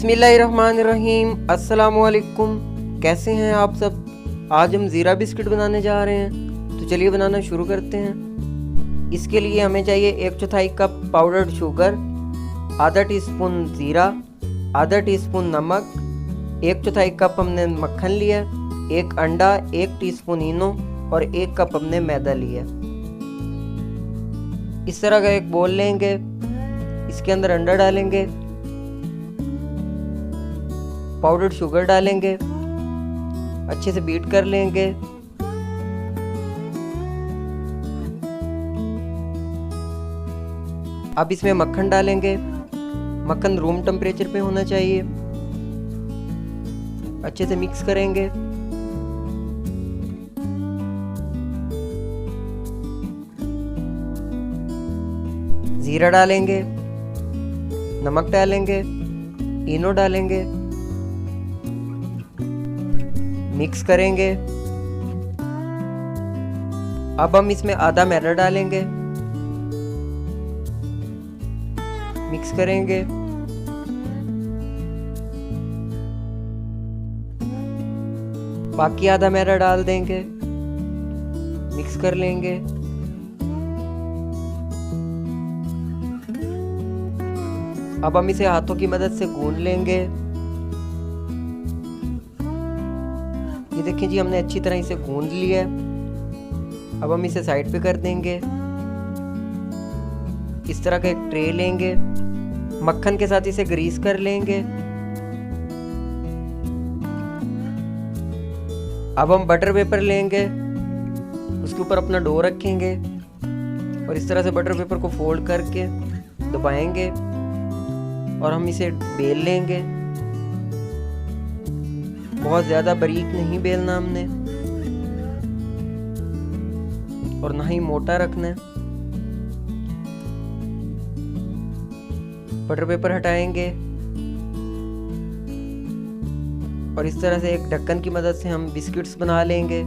बिस्मिल्लाहिर्रहमानिर्रहीम। अस्सलामुअलैकुम। कैसे हैं आप सब। आज हम ज़ीरा बिस्किट बनाने जा रहे हैं, तो चलिए बनाना शुरू करते हैं। इसके लिए हमें चाहिए 1/4 कप पाउडर्ड शुगर, आधा टीस्पून ज़ीरा, आधा टीस्पून नमक, 1/4 कप हमने मक्खन लिया, 1 अंडा, 1 टीस्पून इनो और 1 कप हमने मैदा लिया। इस तरह का एक बोल लेंगे, इसके अंदर अंडा डालेंगे, पाउडर्ड शुगर डालेंगे, अच्छे से बीट कर लेंगे। अब इसमें मक्खन डालेंगे। मक्खन रूम टेम्परेचर पे होना चाहिए। अच्छे से मिक्स करेंगे। जीरा डालेंगे, नमक डालेंगे, इनो डालेंगे, मिक्स करेंगे। अब हम इसमें आधा मैदा डालेंगे, मिक्स करेंगे। बाकी आधा मैदा डाल देंगे, मिक्स कर लेंगे। अब हम इसे हाथों की मदद से गूंद लेंगे। ये देखिए जी, हमने अच्छी तरह इसे गूंद लिया है। अब हम इसे साइड पे कर देंगे। इस तरह का एक ट्रे लेंगे, मक्खन के साथ इसे ग्रीस कर लेंगे। अब हम बटर पेपर लेंगे, उसके ऊपर अपना डो रखेंगे और इस तरह से बटर पेपर को फोल्ड करके दबाएंगे और हम इसे बेल लेंगे। बहुत ज़्यादा बारीक नहीं बेलना हमने और ना ही मोटा रखना है। बटर पेपर हटाएंगे और इस तरह से एक ढक्कन की मदद से हम बिस्किट्स बना लेंगे।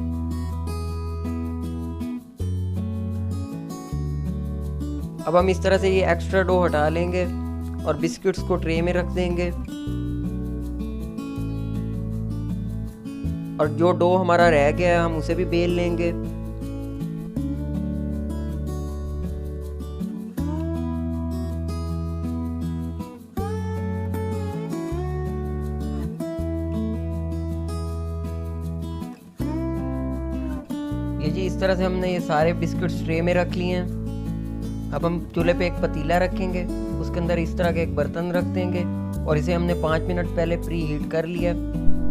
अब हम इस तरह से ये एक्स्ट्रा डो हटा लेंगे और बिस्किट्स को ट्रे में रख देंगे और जो डो हमारा रह गया है हम उसे भी बेल लेंगे। ये जी, इस तरह से हमने ये सारे बिस्किट्स ट्रे में रख लिए हैं। अब हम चूल्हे पे एक पतीला रखेंगे, उसके अंदर इस तरह का एक बर्तन रख देंगे और इसे हमने 5 मिनट पहले प्री हीट कर लिया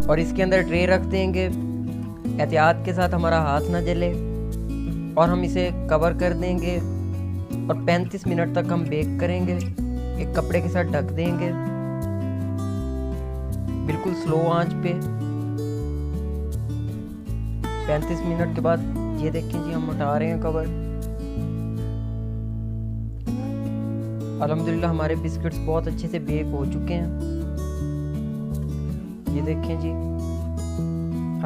और इसके अंदर ट्रे रख देंगे। एहतियात के साथ हमारा हाथ ना जले और हम इसे कवर कर देंगे और 35 मिनट तक हम बेक करेंगे। एक कपड़े के साथ ढक देंगे, बिल्कुल स्लो आंच पे। 35 मिनट के बाद ये देखें जी, हम हटा रहे हैं कवर। अल्हम्दुलिल्लाह हमारे बिस्किट्स बहुत अच्छे से बेक हो चुके हैं। ये देखें जी,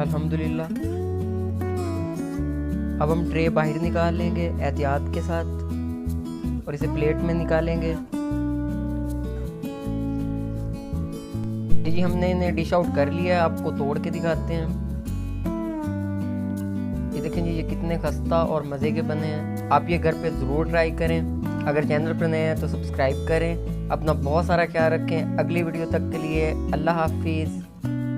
अल्हम्दुलिल्लाह। अब हम ट्रे बाहर निकाल लेंगे एहतियात के साथ और इसे प्लेट में निकालेंगे। जी, हमने इन्हें डिश आउट कर लिया है। आपको तोड़ के दिखाते हैं। ये देखें जी, ये कितने खस्ता और मज़े के बने हैं। आप ये घर पे ज़रूर ट्राई करें। अगर चैनल पर नए हैं तो सब्सक्राइब करें। अपना बहुत सारा ख्याल रखें। अगली वीडियो तक के लिए अल्लाह हाफिज़।